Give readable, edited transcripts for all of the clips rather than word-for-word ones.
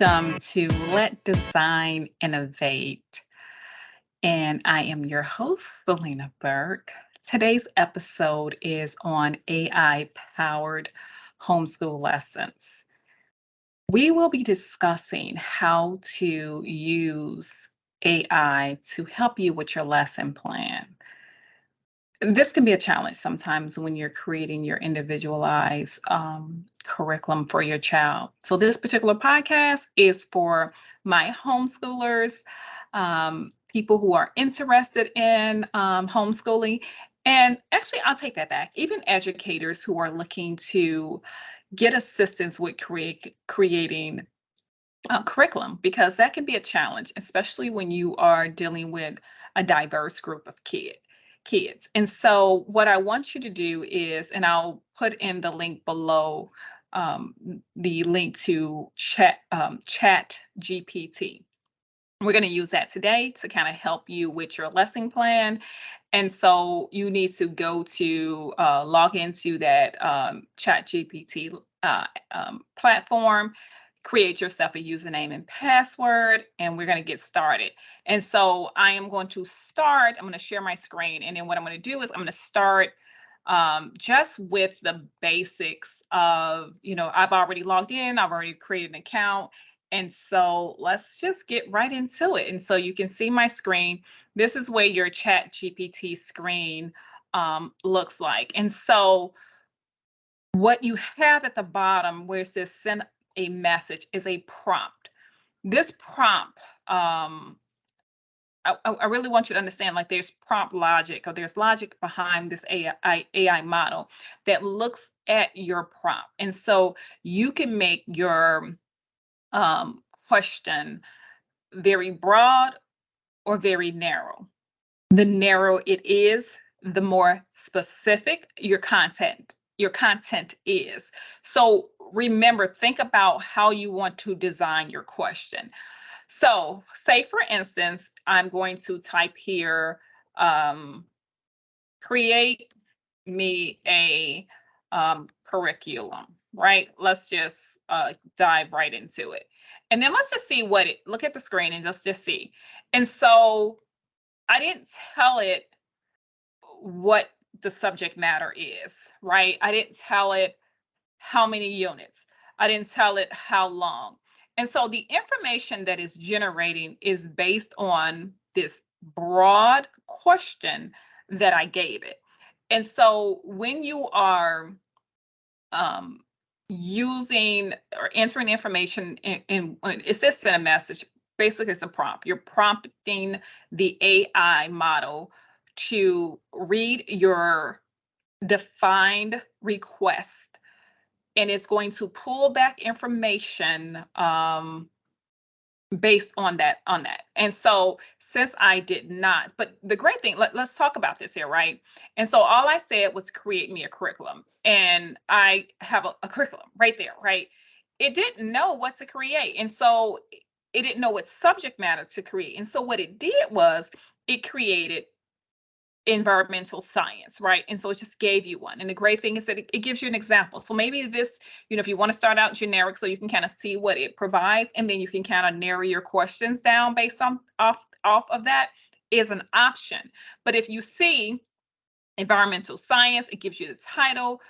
Welcome to Let Design Innovate. And I am your host, Selena Burke. Today's episode is on AI powered homeschool lessons. We will be discussing how to use AI to help you with your lesson plan. This can be a challenge sometimes when you're creating your individualized curriculum for your child. So, this particular podcast is for my homeschoolers, people who are interested in homeschooling. And actually, I'll take that back. Even educators who are looking to get assistance with creating curriculum, because that can be a challenge, especially when you are dealing with a diverse group of kids. And so what I want you to do is, and I'll put in the link below, the link to chat GPT. We're going to use that today to kind of help you with your lesson plan. And so you need to go to log into that chat GPT platform, create yourself a username and password, and we're going to get started. And so I am going to start, I'm going to share my screen. And then what I'm going to do is I'm going to start just with the basics of, I've already logged in, I've already created an account. And so let's just get right into it. And so you can see my screen. This is where your chat GPT screen looks like. And so what you have at the bottom where it says send a message is a prompt. This prompt, I really want you to understand, like, there's prompt logic, or there's logic behind this AI model that looks at your prompt. And so you can make your question very broad or very narrow. The narrow it is, the more specific your content is. So remember, think about how you want to design your question. So say, for instance, I'm going to type here, create me a curriculum, right? Let's just dive right into it. And then let's just see look at the screen and just see. And so I didn't tell it what the subject matter is, right? I didn't tell it how many units. I didn't tell it how long. And so the information that is generating is based on this broad question that I gave it. And so when you are um, using or entering information when it says send a message, basically it's a prompt. You're prompting the AI model to read your defined request, and it's going to pull back information based on that. And so since I did not, but the great thing, let's talk about this here, right? And so all I said was create me a curriculum, and I have a curriculum right there, right? It didn't know what to create, and so it didn't know what subject matter to create. And so what it did was it created environmental science, right? And so it just gave you one. And the great thing is that it gives you an example. So maybe this, if you want to start out generic so you can kind of see what it provides, and then you can kind of narrow your questions down based on off of that, is an option. But if you see environmental science, it gives you the title,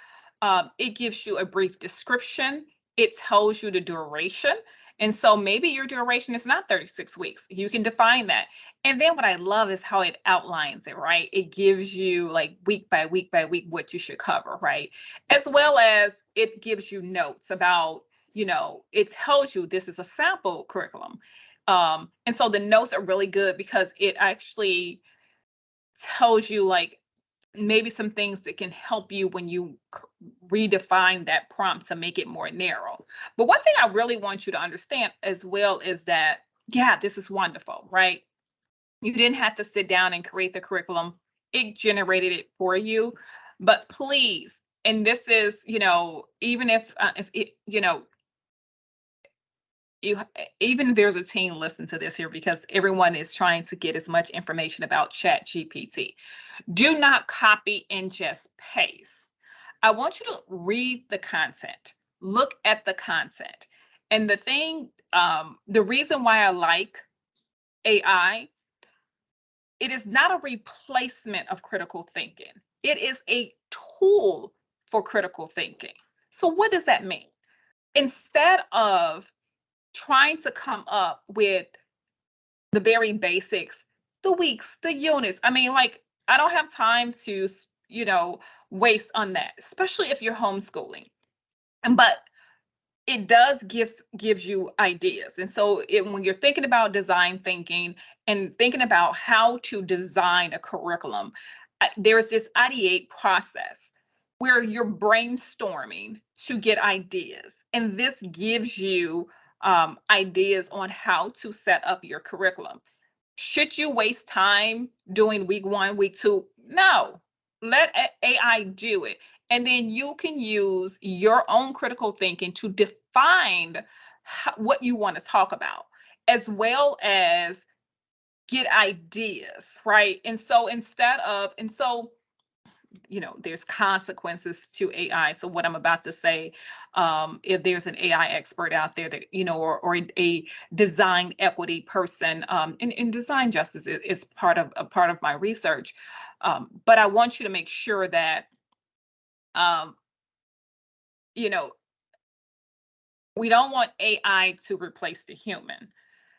it gives you a brief description, it tells you the duration. And so maybe your duration is not 36 weeks. You can define that. And then what I love is how it outlines it, right? It gives you, like, week by week by week what you should cover, right? As well as it gives you notes about, it tells you this is a sample curriculum. And so the notes are really good because it actually tells you, like, maybe some things that can help you when you redefine that prompt to make it more narrow. But one thing I really want you to understand as well is that, yeah, this is wonderful, right? You didn't have to sit down and create the curriculum. It generated it for you. But please, and this is, even if it, you even there's a team listen to this here, because everyone is trying to get as much information about chat GPT. Do not copy and just paste. I want you to read the content, look at the content, And the reason why I like AI, it is not a replacement of critical thinking. It is a tool for critical thinking. So what does that mean? Instead of trying to come up with the very basics, the weeks, the units. I mean, like, I don't have time to, waste on that, especially if you're homeschooling. But it does gives you ideas. And so when you're thinking about design thinking and thinking about how to design a curriculum, there's this ideate process where you're brainstorming to get ideas. And this gives you ideas on how to set up your curriculum. Should you waste time doing week one, week two? No, let AI do it. And then you can use your own critical thinking to define what you want to talk about, as well as get ideas, right? And so there's consequences to AI. So what I'm about to say, if there's an AI expert out there that, or a design equity person, in design justice is part of my research. But I want you to make sure that, um, you know, we don't want AI to replace the human.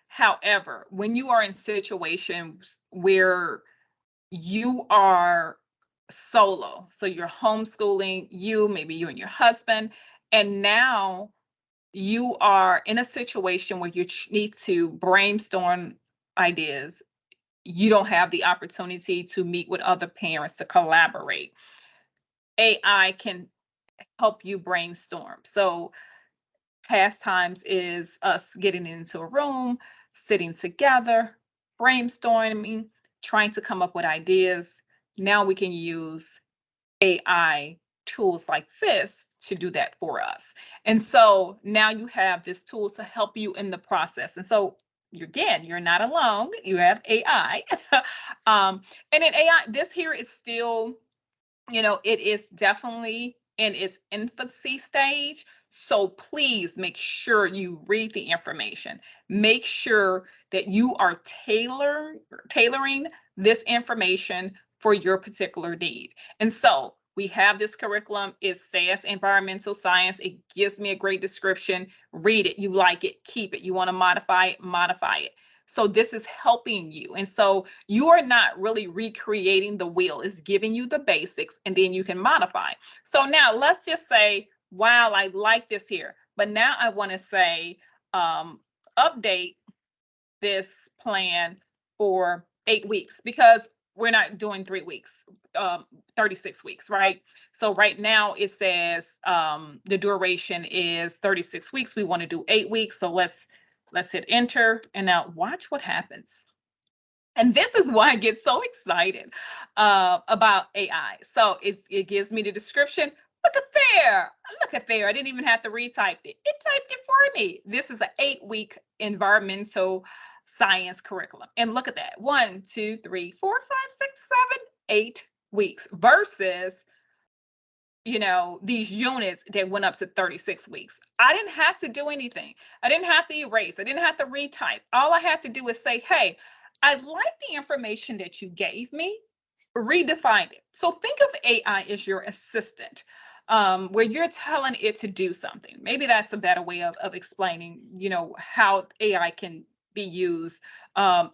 However, when you are in situations where you are solo, so you're homeschooling, maybe you and your husband, and now you are in a situation where you need to brainstorm ideas. You don't have the opportunity to meet with other parents to collaborate. AI can help you brainstorm. So pastimes is us getting into a room, sitting together, brainstorming, trying to come up with ideas. Now we can use AI tools like this to do that for us. And so now you have this tool to help you in the process. And so you're not alone. You have AI. And in AI, this here is still, it is definitely in its infancy stage. So please make sure you read the information. Make sure that you are tailoring this information for your particular need. And so we have this curriculum. It says environmental science. It gives me a great description. Read it. You like it, keep it. You want to modify it, modify it. So this is helping you. And so you are not really recreating the wheel. It's giving you the basics and then you can modify. So now let's just say, wow, I like this here. But now I want to say, update this plan for 8 weeks, because we're not doing 3 weeks, 36 weeks, right? So right now it says the duration is 36 weeks. We want to do 8 weeks. So let's hit enter, and now watch what happens. And this is why I get so excited about AI. So it gives me the description. Look at there. Look at there. I didn't even have to retype it. It typed it for me. This is an 8-week environmental science curriculum. And look at that. 1, 2, 3, 4, 5, 6, 7, 8 weeks versus these units that went up to 36 weeks. I didn't have to do anything. I didn't have to erase. I didn't have to retype. All I had to do is say, hey, I like the information that you gave me, redefine it. So think of AI as your assistant, where you're telling it to do something. Maybe that's a better way of explaining, how AI can be used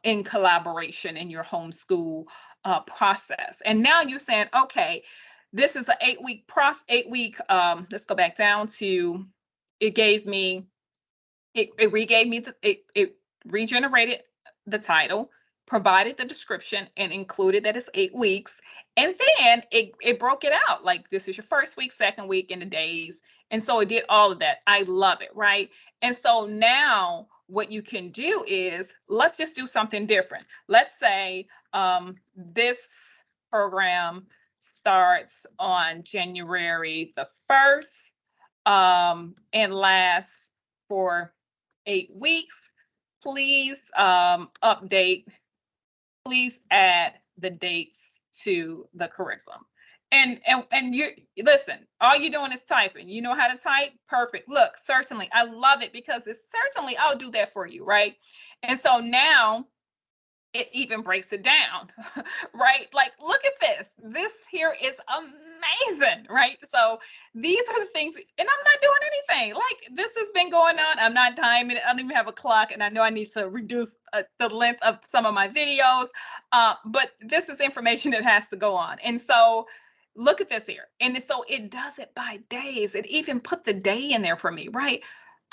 in collaboration in your homeschool process. And now you're saying, okay, this is an 8-week process, 8-week, let's go back down to, it gave me, it regave me, it regenerated the title, provided the description, and included that it's 8 weeks. And then it broke it out. Like, this is your first week, second week, and the days. And so it did all of that. I love it, right? And so now what you can do is, let's just do something different. Let's say this program starts on January the 1st and lasts for 8 weeks. Please update, please add the dates to the curriculum. And you listen, all you're doing is typing. You know how to type? Perfect. Look, certainly. I love it because it's certainly I'll do that for you, right? And so now it even breaks it down, right? Like, look at this. This here is amazing, right? So these are the things, and I'm not doing anything. Like, this has been going on. I'm not timing it. I don't even have a clock, and I know I need to reduce the length of some of my videos. But this is information that has to go on. And so look at this here. And so it does it by days. It even put the day in there for me, right?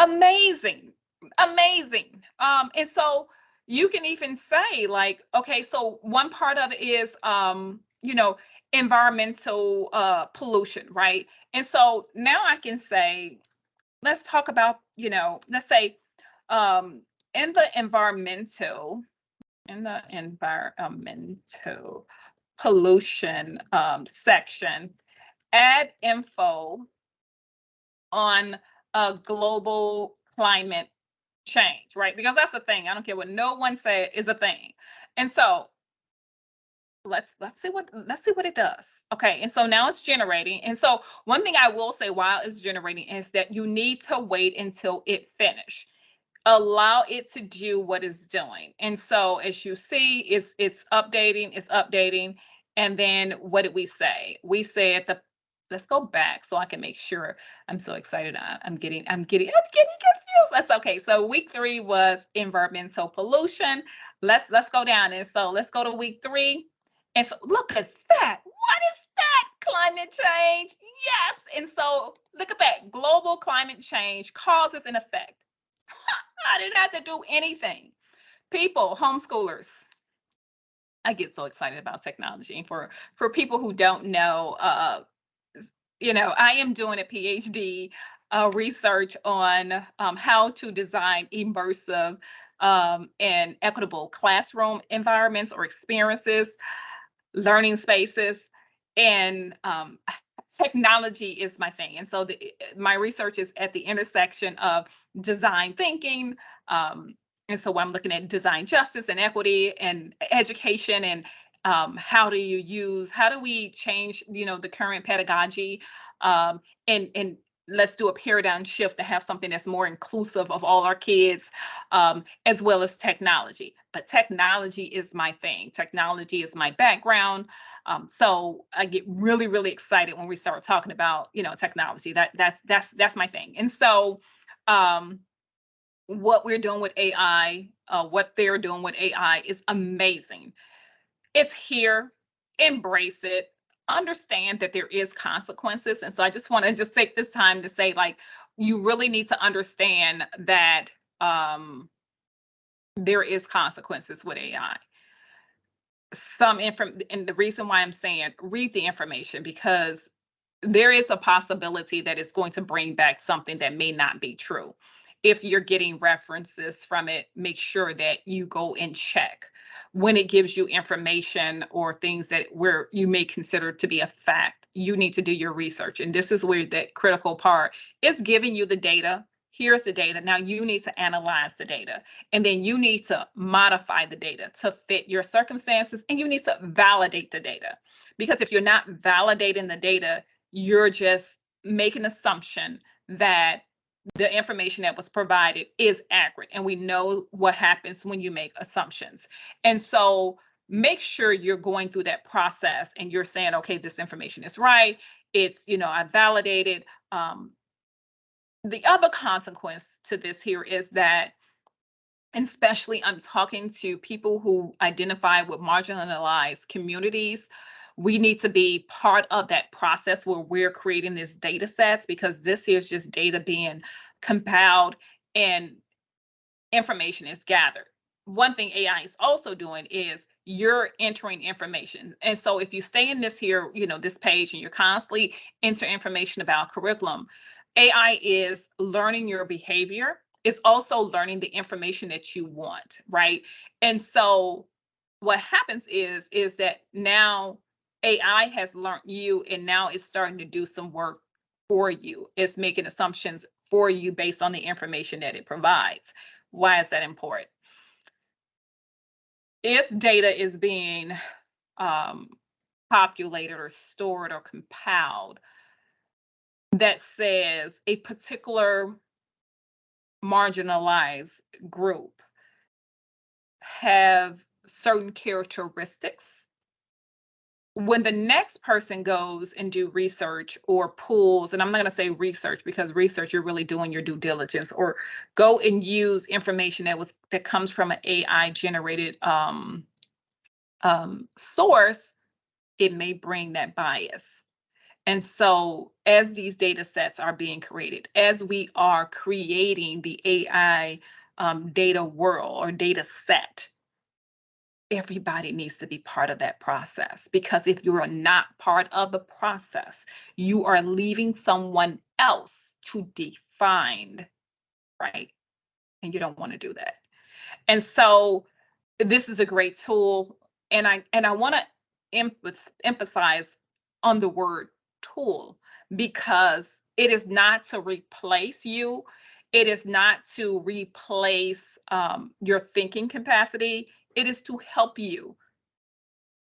Amazing. Amazing. And so you can even say like, okay, so one part of it is environmental pollution, right? And so now I can say, let's talk about, let's say um in the environmental pollution section, add info on global climate change, right? Because that's the thing. I don't care what no one say is a thing. And so let's see what it does. Okay. And so now it's generating. And so one thing I will say while it's generating is that you need to wait until it finish. Allow it to do what it's doing. And so as you see, it's updating. And then what did we say? We said let's go back so I can make sure. I'm so excited. I'm getting confused. That's okay. So week 3 was environmental pollution. Let's go down. And so let's go to week 3. And so look at that. What is that? Climate change. Yes. And so look at that. Global climate change causes an effect. I didn't have to do anything. People, homeschoolers, I get so excited about technology. For people who don't know, I am doing a PhD research on how to design immersive and equitable classroom environments or experiences, learning spaces, and technology is my thing. And so my research is at the intersection of design thinking. And so I'm looking at design justice and equity and education, and how do we change, the current pedagogy, and let's do a paradigm shift to have something that's more inclusive of all our kids, as well as technology. But technology is my thing. Technology is my background. So I get really, really excited when we start talking about, technology. That's my thing. And so what we're doing with AI, what they're doing with AI is amazing. It's here. Embrace it. Understand that there is consequences. And so I just want to just take this time to say, like, you really need to understand that there is consequences with AI. And the reason why I'm saying read the information, because there is a possibility that it's going to bring back something that may not be true. If you're getting references from it, make sure that you go and check when it gives you information or things that where you may consider to be a fact. You need to do your research. And this is where that critical part is giving you the data. Here's the data. Now you need to analyze the data, and then you need to modify the data to fit your circumstances, and you need to validate the data. Because if you're not validating the data, you're just making assumption that the information that was provided is accurate. And we know what happens when you make assumptions. And so make sure you're going through that process and you're saying, okay, this information is right. It's, I validated. The other consequence to this here is that, and especially I'm talking to people who identify with marginalized communities, we need to be part of that process where we're creating these data sets, because this is just data being compiled and information is gathered. One thing AI is also doing is you're entering information. And so if you stay in this here, this page, and you're constantly enter information about curriculum, AI is learning your behavior. It's also learning the information that you want, right? And so what happens is that now AI has learned you, and now it's starting to do some work for you. It's making assumptions for you based on the information that it provides. Why is that important? If data is being populated or stored or compiled that says a particular marginalized group have certain characteristics. When the next person goes and do research or pulls, and I'm not going to say research because research you're really doing your due diligence, or go and use information that comes from an AI generated source, it may bring that bias. And so, as these data sets are being created, as we are creating the AI data world or data set, everybody needs to be part of that process, because if you are not part of the process, you are leaving someone else to define, right? And you don't want to do that. And so this is a great tool, and I want to emphasize on the word tool, because it is not to replace you. It is not to replace your thinking capacity. It is to help you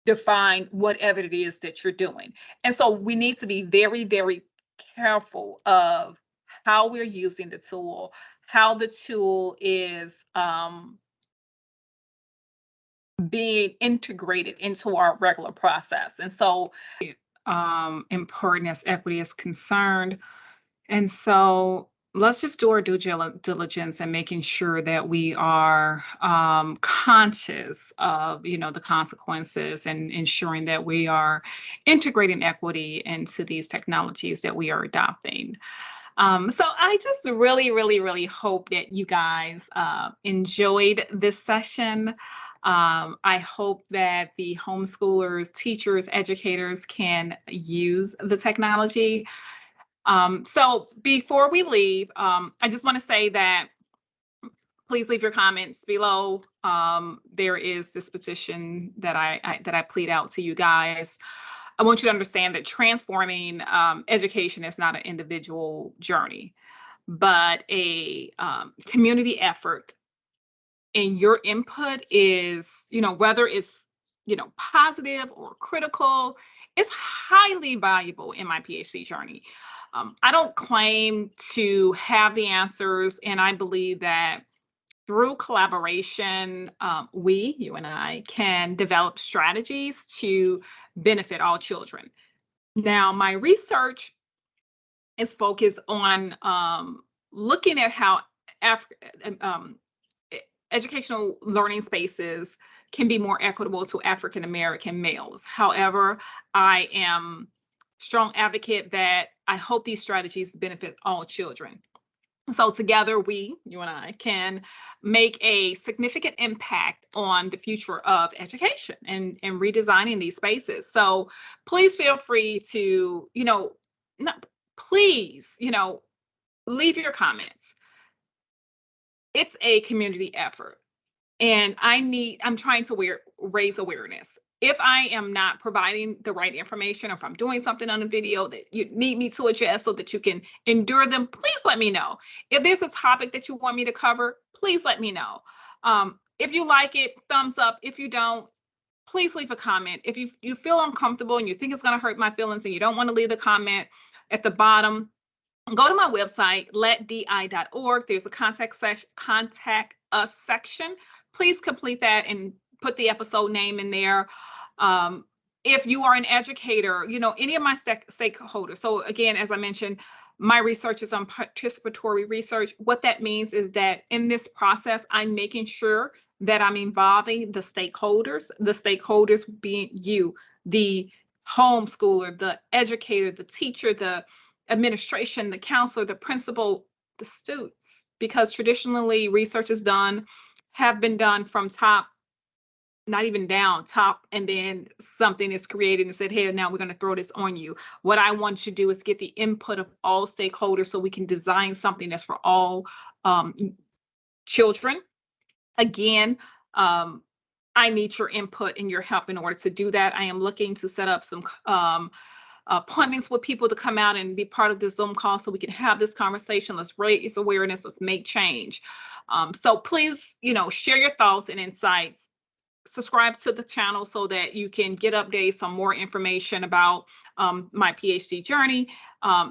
define whatever it is that you're doing. And so we need to be very, very careful of how we're using the tool, how the tool is being integrated into our regular process. And so, important as equity is concerned. And so let's just do our due diligence and making sure that we are conscious of, the consequences, and ensuring that we are integrating equity into these technologies that we are adopting. So I just really, really, really hope that you guys enjoyed this session. I hope that the homeschoolers, teachers, educators can use the technology. So before we leave, I just want to say that please leave your comments below. There is this petition that I plead out to you guys. I want you to understand that transforming education is not an individual journey, but a community effort. And your input is, whether it's, positive or critical, is highly valuable in my PhD journey. I don't claim to have the answers, and I believe that through collaboration, you and I, can develop strategies to benefit all children. Now, my research is focused on looking at how educational learning spaces can be more equitable to African American males. However, I am strong advocate that I hope these strategies benefit all children. So together, you and I, can make a significant impact on the future of education and redesigning these spaces. So please feel free to, please, leave your comments. It's a community effort, and I'm trying to raise awareness. If I am not providing the right information, or if I'm doing something on a video that you need me to adjust so that you can endure them, please let me know. If there's a topic that you want me to cover, please let me know. If you like it, thumbs up. If you don't, please leave a comment. If you feel uncomfortable and you think it's going to hurt my feelings and you don't want to leave the comment at the bottom, go to my website, letdi.org. There's a contact us section. Please complete that and put the episode name in there. If you are an educator, any of my stakeholders. So again, as I mentioned, my research is on participatory research. What that means is that in this process, I'm making sure that I'm involving the stakeholders being you, the homeschooler, the educator, the teacher, the administration, the counselor, the principal, the students, because traditionally research have been done from top, not even down, top, and then something is created and said, hey, now we're going to throw this on you. What I want to do is get the input of all stakeholders so we can design something that's for all children. Again, I need your input and your help in order to do that. I am looking to set up some appointments with people to come out and be part of this Zoom call so we can have this conversation. Let's raise awareness. Let's make change. So please, share your thoughts and insights. subscribe to the channel so that you can get updates on more information about my PhD journey.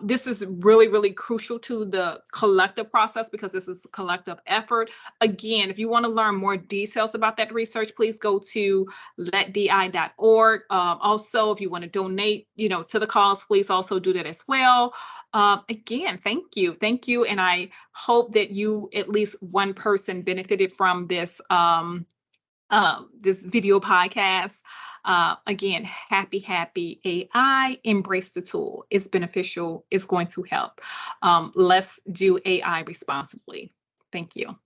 This is really, really crucial to the collective process because this is a collective effort. Again, if you want to learn more details about that research, please go to letdi.org. Also, if you want to donate, to the cause, please also do that as well. Again, thank you, and I hope that you at least one person benefited from this video podcast. Again, happy AI. Embrace the tool. It's beneficial. It's going to help. Let's do AI responsibly. Thank you.